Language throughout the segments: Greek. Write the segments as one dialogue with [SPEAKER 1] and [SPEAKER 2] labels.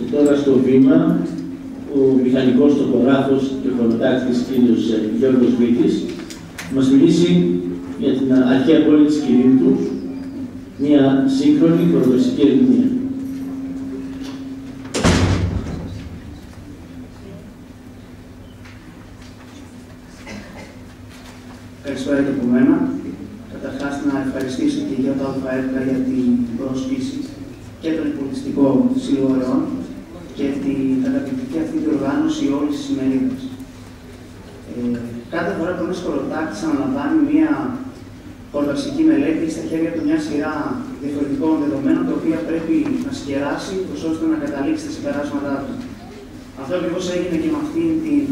[SPEAKER 1] Και τώρα στο βήμα, ο μηχανικός τοπογράφος και χωροτάκτης κ. Γιώργος Βίτης μας μιλήσει για την αρχαία πόλη της Κυρίνθου, μια σύγχρονη χωροταξική ερμηνεία.
[SPEAKER 2] Καλησπέρα και από μένα. Καταρχάς, να ευχαριστήσω τη ΙΑΕΠΚΑ για την πρόσκληση και τον πολιτιστικό συλλογών και την καταπληκτική αυτή διοργάνωση όλης της ημερίδας. Κάθε φορά που ένας χωροτάκτης αναλαμβάνει μια χωροταξική μελέτη στα χέρια του μια σειρά διαφορετικών δεδομένων, τα οποία πρέπει να συγκεράσει ώστε να καταλήξει τα συμπεράσματά του. Αυτό ακριβώς έγινε και με αυτήν την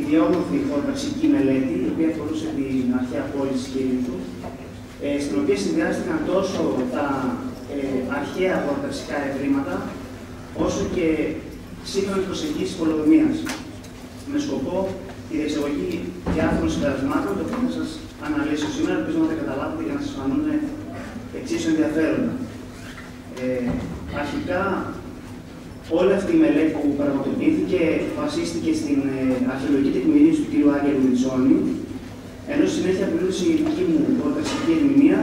[SPEAKER 2] ιδιόμορφη χωροταξική μελέτη, η οποία αφορούσε την αρχαία πόλη της Κυρίνθου, στην οποία συνδυάστηκαν τόσο τα αρχαία χωροταξικά ευρήματα, όσο και σύγχρονη προσεγγίση πολεοδομίας, με σκοπό τη διεξαγωγή διάφορων συμπερασμάτων, το οποίο θα σας αναλύσω σήμερα, ελπίζω να τα καταλάβετε για να σας φανούν εξίσου ενδιαφέροντα. Αρχικά, όλη αυτή η μελέτη που πραγματοποιήθηκε βασίστηκε στην αρχαιολογική τεκμηρίωση του κ. Άγγελου Μητσόνη, ενώ συνέχεια πλήρωσε η δική μου χωροταξική ερμηνεία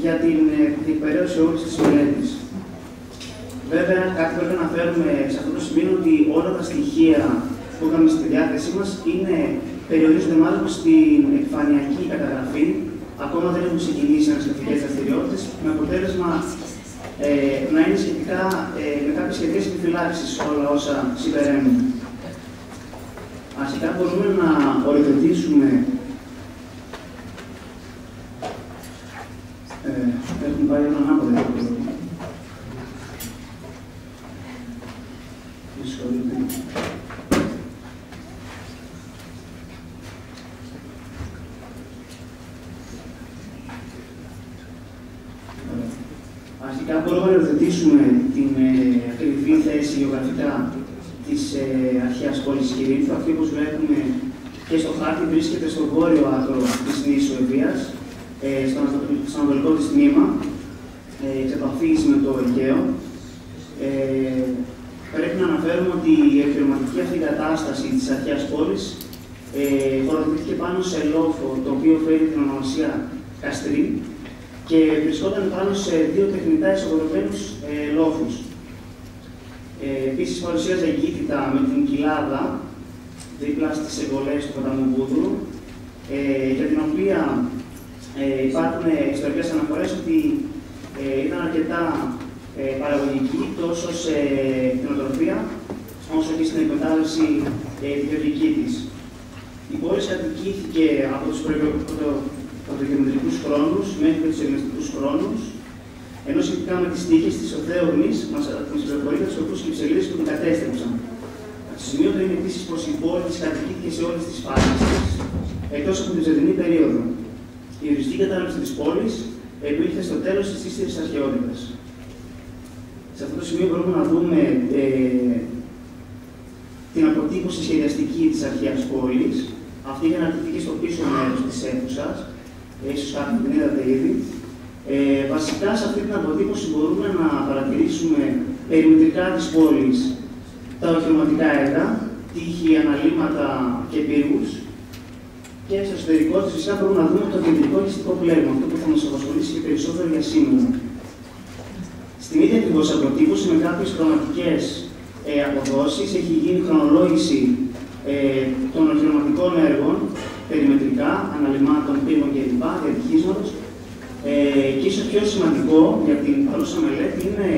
[SPEAKER 2] για την διεκπαιρέωση όλης της μελέτης. Βέβαια, κάτι πρέπει να φέρουμε σε αυτό το σημείο ότι όλα τα στοιχεία που είχαμε στη διάθεσή μας περιορίζονται μάλλον στην επιφανειακή καταγραφή. Ακόμα δεν έχουν ξεκινήσει ανασκαφικές δραστηριότητες, με αποτέλεσμα να είναι σχετικά με κάποιες σχετικές επιφυλάξεις όλα όσα συμπεραίνουν. Αρχικά μπορούμε να οριοθετήσουμε. Έχουμε πάει έναν άποδο. Αρχικά μπορούμε να υιοθετήσουμε την ακριβή θέση γεωγραφικά της αρχαίας πόλης της Κυρίνθου. Αυτή, όπως βλέπουμε και στο χάρτη, βρίσκεται στο βόρειο άκρο της νήσου Ευβοίας, στο ανατολικό της τμήμα, εξ επαφής με το Αιγαίο. Πρέπει να αναφέρουμε ότι η επιχειρηματική αυτή κατάσταση της αρχαίας πόλης χωροτατήθηκε πάνω σε λόφο, το οποίο φέρει την ονομασία Καστρί, και βρισκόταν πάνω σε δύο τεχνητά ισορροπημένους λόφους. Επίσης, παρουσίαζε εγκύτητα με την κοιλάδα δίπλα στις εγκολές του ποταμού Βούδρου, για την οποία υπάρχουν ιστορικές αναφορές ότι ήταν αρκετά παραγωγική τόσο σε κτηνοτροφία όσο και στην εκμετάλλευση ιδιωτική της. Η πόλη κατοικήθηκε από τους πρωτογεωμετρικούς χρόνους μέχρι τους ελληνιστικούς χρόνους, ενώ σχετικά με τις τύχες της οδέωρνης μας πληροφορεί για τους ορκούς και ψελίδες που την κατέστρεψαν. Το σημείο είναι επίσης πως η πόλη κατοικήθηκε σε όλες τις φάσεις της, εκτός από την βυζαντινή περίοδο. Η οριστική κατάληψη της πόλης επήλθε στο τέλος της ύστερης αρχαιότητας. Σε αυτό το σημείο μπορούμε να δούμε την αποτύπωση σχεδιαστική της αρχαίας πόλης. Αυτή για να αναρτηθεί στο πίσω μέρος της αίθουσας, ίσως κάποιοι την είδατε ήδη. Βασικά, σε αυτή την αποτύπωση μπορούμε να παρατηρήσουμε περιμετρικά της πόλης τα οχυρωματικά έργα, τείχη, αναλύματα και πύργους. Και στο εσωτερικό της, φυσικά, μπορούμε να δούμε το κεντρικό ληστικό πλέγμα, αυτό που θα μας απασχολήσει και περισσότερο για σήμερα. Στην ίδια ακριβώς αποτύπωση, με κάποιες χρωματικές αποδόσεις, έχει γίνει χρονολόγηση των οχυρωματικών έργων, περιμετρικά, αναλυμάτων, πύργων κλπ. Διατυχίσματος. Και ίσως πιο σημαντικό για την παρούσα μελέτη είναι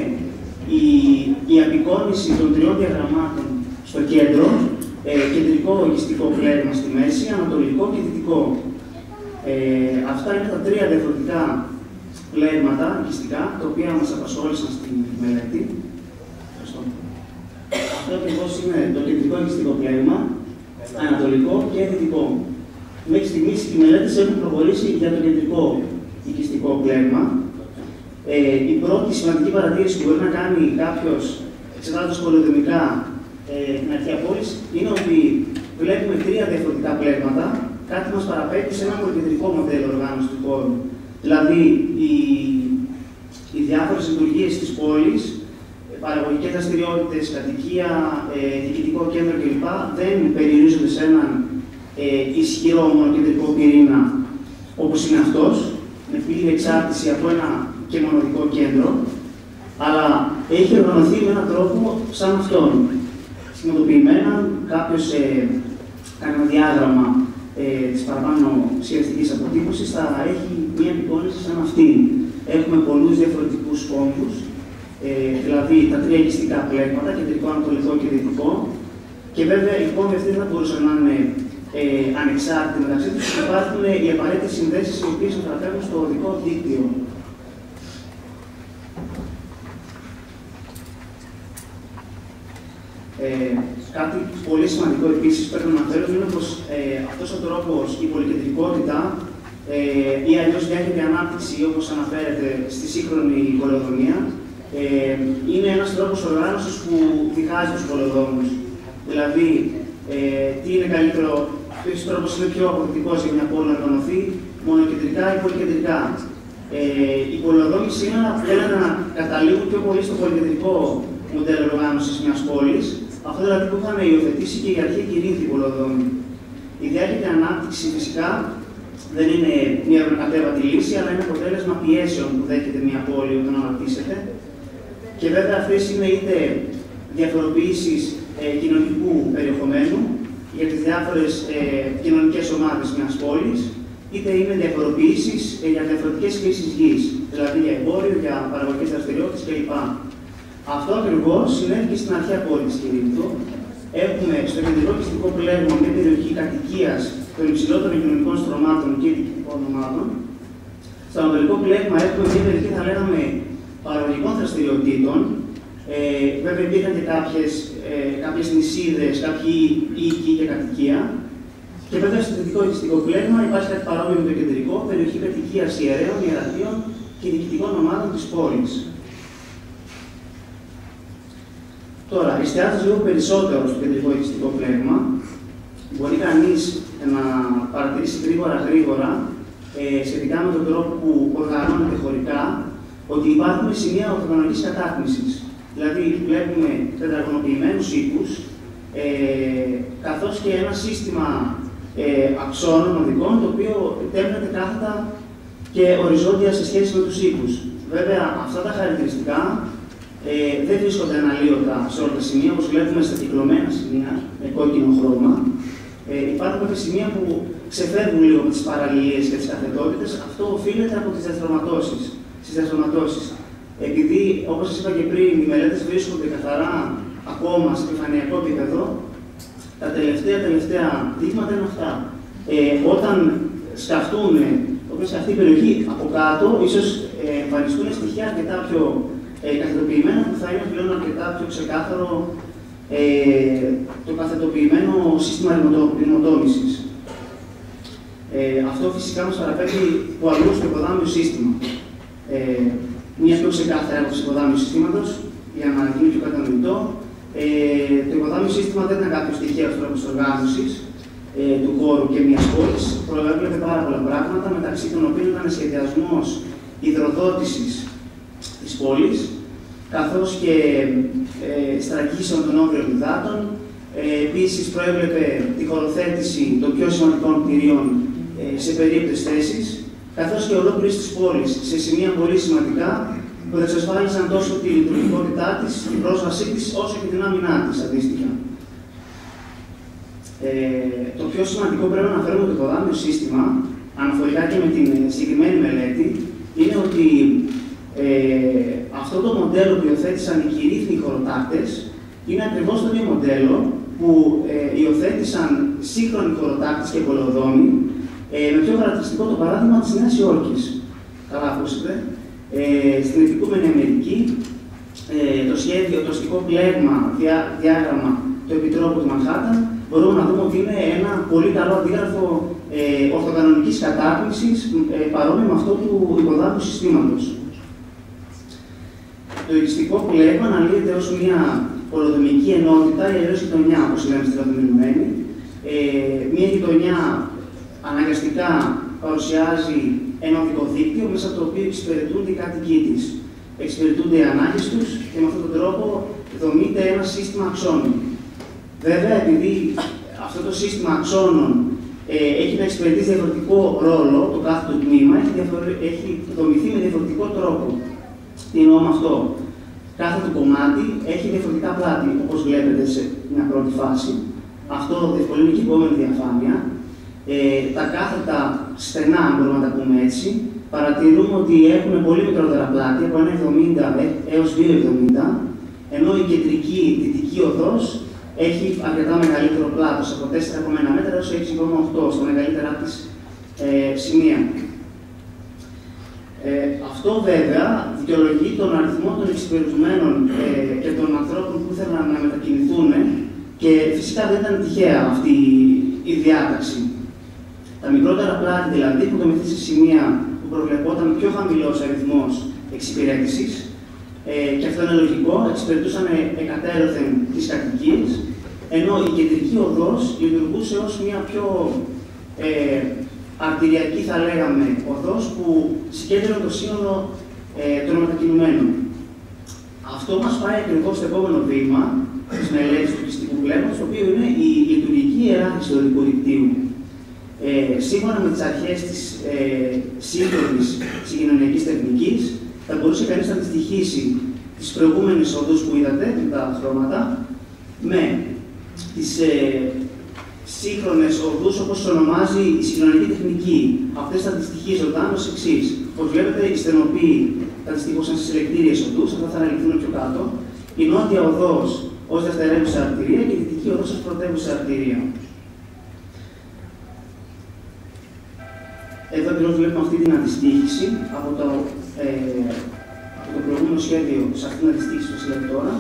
[SPEAKER 2] η απεικόνιση των τριών διαγραμμάτων στο κέντρο, κεντρικό οικιστικό πλέγμα στη μέση, ανατολικό και δυτικό. Αυτά είναι τα τρία διαφορετικά πλέγματα οικιστικά, τα οποία μας απασχόλησαν στη μελέτη. Αυτό ακριβώς είναι το κεντρικό οικιστικό πλέγμα, ανατολικό και δυτικό. Μέχρι στιγμής οι μελέτες έχουν προχωρήσει για το κεντρικό οικιστικό πλέγμα. Η πρώτη σημαντική παρατήρηση που μπορεί να κάνει κάποιος εξετάζοντας πολεοδομικά την αρχαία πόλη είναι ότι βλέπουμε τρία διαφορετικά πλέγματα, κάτι μας παραπέμπει σε ένα πολυκεντρικό μοντέλο οργάνωσης του χώρου. Δηλαδή, οι διάφορες λειτουργίες της πόλης παραγωγικές δραστηριότητες, κατοικία, διοικητικό κέντρο κλπ. Δεν περιορίζονται σε έναν ισχυρό μονοκεντρικό πυρήνα όπως είναι αυτός, με πλήρη εξάρτηση από ένα και μοναδικό κέντρο, αλλά έχει οργανωθεί με έναν τρόπο σαν αυτόν. Σχηματοποιημένα, κάποιος κάνει ένα διάγραμμα της παραπάνω σχεδιαστικής αποτύπωσης, θα έχει μία εικόνηση σαν αυτήν. Έχουμε πολλούς διαφορετικούς κόμβους, δηλαδή τα τρία οικιστικά πλέγματα, κεντρικό, ανατολικό και δυτικό, και βέβαια οι κόμβοι αυτοί δεν θα μπορούσαν να είναι ανεξάρτητοι μεταξύ τους, και υπάρχουν οι απαραίτητες συνδέσεις οι οποίες μεταφέρουν στο οδικό δίκτυο. Κάτι πολύ σημαντικό επίσης πρέπει να αναφέρω είναι πως αυτός ο τρόπος, η πολυκεντρικότητα ή αλλιώς διάχυτη ανάπτυξη, όπως αναφέρεται στη σύγχρονη πολεοδομία, είναι ένας τρόπος οργάνωσης που διχάζει τους πολεοδόμους. Δηλαδή, τι είναι καλύτερο, ποιος τρόπος είναι πιο αποδοτικός για μια πόλη να οργανωθεί, μονοκεντρικά ή πολυκεντρικά. Οι πολεοδόμοι σήμερα θέλουν να καταλήγουν πιο πολύ στο πολυκεντρικό μοντέλο οργάνωσης μιας πόλης, αυτό δηλαδή που είχαν υιοθετήσει και η αρχή κυρίαρχη πολεοδόμοι. Η διάχυτη ανάπτυξη φυσικά δεν είναι μια κατέβατη λύση, αλλά είναι αποτέλεσμα πιέσεων που δέχεται μια πόλη όταν αναπτύσσεται. Και βέβαια αυτές είναι είτε διαφοροποιήσεις κοινωνικού περιεχομένου για τις διάφορες κοινωνικές ομάδες μιας πόλης, είτε είναι διαφοροποιήσεις για διαφορετικές χρήσεις γης, δηλαδή για εμπόριο, για παραγωγικές δραστηριότητες κλπ. Αυτό ακριβώς συνέβη και στην αρχαία πόλη της Κυρίνθου. Έχουμε στο κεντρικό οικιστικό πλέγμα μια περιοχή κατοικίας των υψηλότερων κοινωνικών στρωμάτων και διοικητικών ομάδων. Στο ανατολικό πλέγμα έχουμε μια περιοχή, θα λέγαμε, παραγωγικών δραστηριοτήτων. Βέβαια υπήρχαν και κάποιες νησίδες, κάποιοι οίκοι και κατοικία. Και βέβαια στο δυτικό οικιστικό πλέγμα υπάρχει κάτι παρόμοιο με το κεντρικό, περιοχή κατοικίας ιερέων, ιερατείων και διοικητικών ομάδων της πόλης. Τώρα, εστιάζοντας λίγο περισσότερο στο κεντρικό οικιστικό πλέγμα, μπορεί κανείς να παρατηρήσει γρήγορα σχετικά με τον τρόπο που οργανώνεται χωρικά, ότι υπάρχουν σημεία ορθογωνικής κατάκμησης. Δηλαδή, βλέπουμε τετραγωνοποιημένους οίκους, καθώς και ένα σύστημα αξώνων οδικών, το οποίο τέμπνεται κάθετα και οριζόντια σε σχέση με τους οίκους. Βέβαια, αυτά τα χαρακτηριστικά δεν βρίσκονται αναλύωτα σε όλα τα σημεία, όπως βλέπουμε στα κυκλωμένα σημεία με κόκκινο χρώμα. Υπάρχουν κάποια σημεία που ξεφεύγουν λίγο από τις παραλληλίες και τις καθετότητες. Αυτό οφείλεται από τις διαστρωματώσεις. Επειδή, όπως σας είπα και πριν, οι μελέτες βρίσκονται καθαρά ακόμα σε επιφανειακό επίπεδο, τα τελευταία δείγματα είναι αυτά. Όταν σκαφτούν, αυτή η περιοχή από κάτω, ίσως εμφανιστούν στοιχεία αρκετά πιο καθετοποιημένα, που θα είναι πλέον αρκετά πιο ξεκάθαρο το καθετοποιημένο σύστημα ρημοτόμησης. Αυτό φυσικά μας παραπέμπει που αλλού στο υποδάμιο σύστημα. Μια πιο ξεκάθαρη από το υποδάμιο συστήματος, για να γίνει πιο κατανοητό. Το υποδάμιο σύστημα δεν ήταν κάποιο στοιχείο τρόπος οργάνωσης του χώρου και μιας πόλης. Προέβλεπε πάρα πολλά πράγματα, μεταξύ των οποίων ήταν σχεδιασμός υδροδότησης της πόλης, καθώς και στραγγίσεων των όμβριων υδάτων. Επίσης, προέβλεπε τη χωροθέτηση των πιο σημαντικών κτηρίων σε περίπτωτες θέσεις, καθώς και ολόκληρης της πόλης σε σημεία πολύ σημαντικά που θα εξασφάλισαν τόσο τη λειτουργικότητά της, την πρόσβασή της, όσο και την άμυνά της αντίστοιχα. Το πιο σημαντικό πρέπει να αναφέρουμε το υποδάμιο σύστημα, αναφορικά και με την συγκεκριμένη μελέτη, είναι ότι αυτό το μοντέλο που υιοθέτησαν οι κυρίθμοι χωροτάκτες είναι ακριβώς το ίδιο μοντέλο που υιοθέτησαν σύγχρονοι χωροτάκτες και πολεοδόμοι, με πιο χαρακτηριστικό το παράδειγμα της Νέας Υόρκης. Καλά ακούσετε. Στην επικούμενη Αμερική, το σχέδιο, το αστικό πλέγμα, διάγραμμα του Επιτρόπου του Μανχάταν, μπορούμε να δούμε ότι είναι ένα πολύ καλό αντίγραφο ορθοκανονικής κατάκμησης, παρόμοιο με αυτό του υποδάμιου συστήματος. Το οικιστικό πλέγμα αναλύεται ως μια πολεοδομική ενότητα ή αλλιώς γειτονιά, όπως λέμε στη λατινική. Μια γειτονιά αναγκαστικά παρουσιάζει ένα οδικό δίκτυο μέσα από το οποίο εξυπηρετούνται οι κάτοικοι της. εξυπηρετούνται οι ανάγκες τους και με αυτόν τον τρόπο δομείται ένα σύστημα αξώνων. Βέβαια, επειδή αυτό το σύστημα αξώνων έχει να εξυπηρετήσει διαφορετικό ρόλο, το κάθε του τμήμα έχει δομηθεί με διαφορετικό τρόπο. Τι εννοώ με αυτό? Κάθε του κομμάτι έχει διαφορετικά πλάτη, όπως βλέπετε σε μια πρώτη φάση. Αυτό διευκολύνει και η επόμενη διαφάνεια. Τα κάθετα στενά, αν μπορούμε να τα πούμε έτσι, παρατηρούμε ότι έχουν πολύ μικρότερα πλάτη, από 1,70 έως 2,70, ενώ η κεντρική δυτική οδός έχει αρκετά μεγαλύτερο πλάτος, από 4,1 μέτρα έως 6,8 στα μεγαλύτερά της σημεία. Αυτό βέβαια δικαιολογεί τον αριθμό των εξυπηρετουμένων και των ανθρώπων που ήθελαν να μετακινηθούν και φυσικά δεν ήταν τυχαία αυτή η διάταξη. Τα μικρότερα πλάτη δηλαδή έχουν δομηθεί σε σημεία που προβλεπόταν πιο χαμηλός αριθμός εξυπηρέτησης και αυτό είναι λογικό, εξυπηρετούσαν εκατέρωθεν τις κατοικίες, ενώ η κεντρική οδός λειτουργούσε ως μια πιο αρτηριακή, θα λέγαμε, οδός που συγκέντρωνε το σύνολο των μετακινουμένων. Αυτό μας πάει ακριβώς στο επόμενο βήμα της μελέτης του οικιστικού πλέγματος, το οποίο είναι η λειτουργική ιεράρχηση του οδικού δικτύου. Σύμφωνα με τις αρχές της σύγχρονης συγκοινωνιακής τεχνικής, θα μπορούσε κανείς να αντιστοιχίσει τις προηγούμενες οδούς που είδατε, με τα χρώματα, με τις σύγχρονες οδούς, όπως ονομάζει η συγκοινωνιακή τεχνική. Αυτές θα αντιστοιχίζονταν ως εξής. Όπως βλέπετε, οι στενοποιοί θα αντιστοιχούσαν στις ελεκτήριες οδούς, αυτά θα αναλυθούν πιο κάτω. Η νότια οδός ως δευτερεύουσα αρτηρία και η δυτική οδός ως πρωτεύουσα αρτηρία. Εδώ ακριβώς βλέπουμε αυτή την αντιστοίχηση από το προηγούμενο σχέδιο σε αυτήν την αντιστοίχηση που συλλέγει τώρα.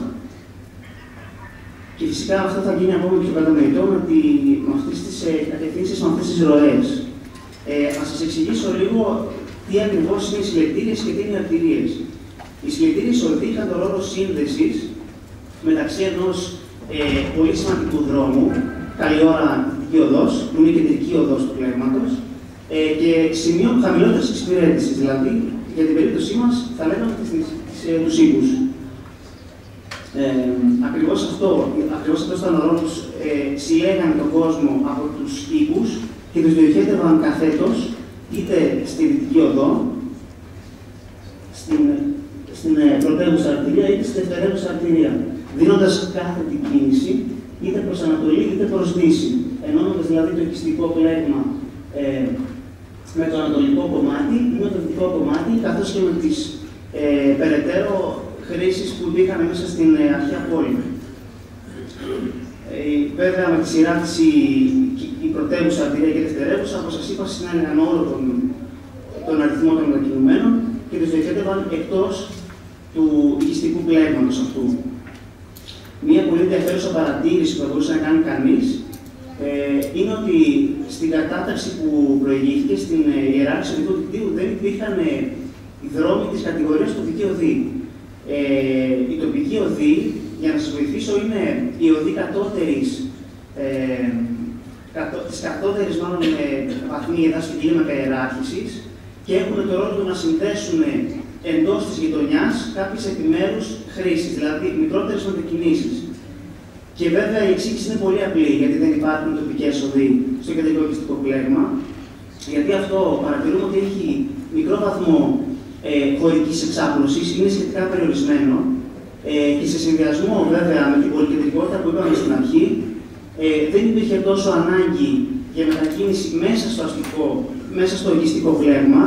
[SPEAKER 2] Και φυσικά αυτό θα γίνει ακόμα πιο κατανοητό με αυτές τις κατευθύνσεις, με αυτές τις ροές. Να σας εξηγήσω λίγο τι ακριβώς είναι οι συλλεκτήριες και τι είναι οι αρτηρίες. Οι συλλεκτήριες οδοί είχαν τον ρόλο σύνδεσης μεταξύ ενός πολύ σημαντικού δρόμου, καλή ώρα δυτική οδός, που είναι η κεντρική οδός του πλέγματος, και σημείων χαμηλότερης εξυπηρέτησης, δηλαδή για την περίπτωσή μας θα λέγαμε τους οίκους. Ακριβώς αυτό ήταν ο ρόλος, συλλέγανε τον κόσμο από τους οίκους και τους διοχέτευαν καθέτος είτε στη δυτική οδό, στην πρωτεύουσα αρτηρία είτε στη δευτερεύουσα αρτηρία, δίνοντας κάθε την κίνηση είτε προς Ανατολή είτε προς Δύση, ενώνοντας δηλαδή το οικιστικό πλέγμα με το ανατολικό κομμάτι ή με το δυτικό κομμάτι, καθώς και με τις περαιτέρω χρήσεις που υπήρχαν μέσα στην αρχαία πόλη. Βέβαια, με τη σειρά της η πρωτεύουσα αρτηρία και η δευτερεύουσα, όπως σας είπα, συνέλεγαν όλο τον αριθμό των μετακινουμένων και τους διοχέτευαν εκτός του οικιστικού πλέγματος αυτού. Μία πολύ ενδιαφέρουσα παρατήρηση που θα μπορούσε να κάνει κανείς είναι ότι στην κατάταξη που προηγήθηκε στην ιεράρχηση του οδικού δικτύου δεν υπήρχαν οι δρόμοι της κατηγορίας τοπική οδή. Η τοπική οδή, για να σας βοηθήσω, είναι η οδή της κατώτερης μάλλον βαθμή εδάς και κλίμακα ιεράρχησης και έχουν το ρόλο του να συνδέσουν εντός της γειτονιάς κάποιες επιμέρους χρήσεις, δηλαδή μικρότερες μετακινήσεις. Και βέβαια η εξήγηση είναι πολύ απλή, γιατί δεν υπάρχουν τοπικές οδοί στο κεντρικό οικιστικό πλέγμα. Γιατί αυτό παρατηρούμε ότι έχει μικρό βαθμό χωρικής εξάπλωσης, είναι σχετικά περιορισμένο και σε συνδυασμό βέβαια με την πολυκεντρικότητα που είπαμε στην αρχή, δεν υπήρχε τόσο ανάγκη για μετακίνηση μέσα στο οικιστικό πλέγμα,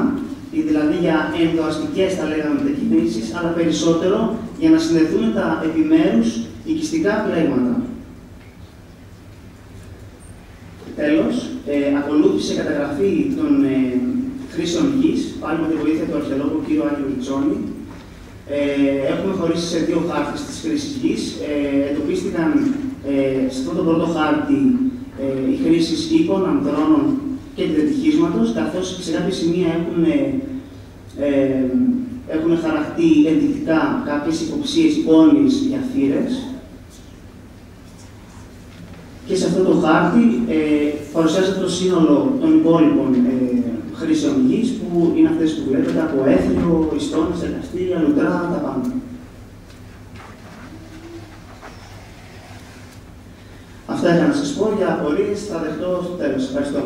[SPEAKER 2] δηλαδή για ενδοαστικές θα λέγαμε μετακινήσεις, αλλά περισσότερο για να συνδεθούν τα επιμέρους οικιστικά πλέγματα. Τέλος, ακολούθησε καταγραφή των χρήσεων γης, πάλι με τη βοήθεια του αρχαιολόγου κ. Άγγελου Ριτσόνη. Έχουμε χωρίσει σε δύο χάρτες της χρήσης γης. Εντοπίστηκαν σε αυτόν τον πρώτο χάρτη οι χρήσεις οίκων, ανδρώνων και τετυχίσματος, καθώς και σε κάποια σημεία έχουν χαραχτεί ενδεικτικά κάποιες υποψίες εικόνες για θύρες. Και σε αυτό το χάρτη παρουσιάζεται το σύνολο των υπόλοιπων χρήσεων γης, που είναι αυτές που βλέπετε από Έθριο, Ιστόνες, Εργαστήρια, Λουτρά, τα πάντα. Αυτά είχα να σας πω. Για απορίες θα δεχτώ στο τέλος. Ευχαριστώ.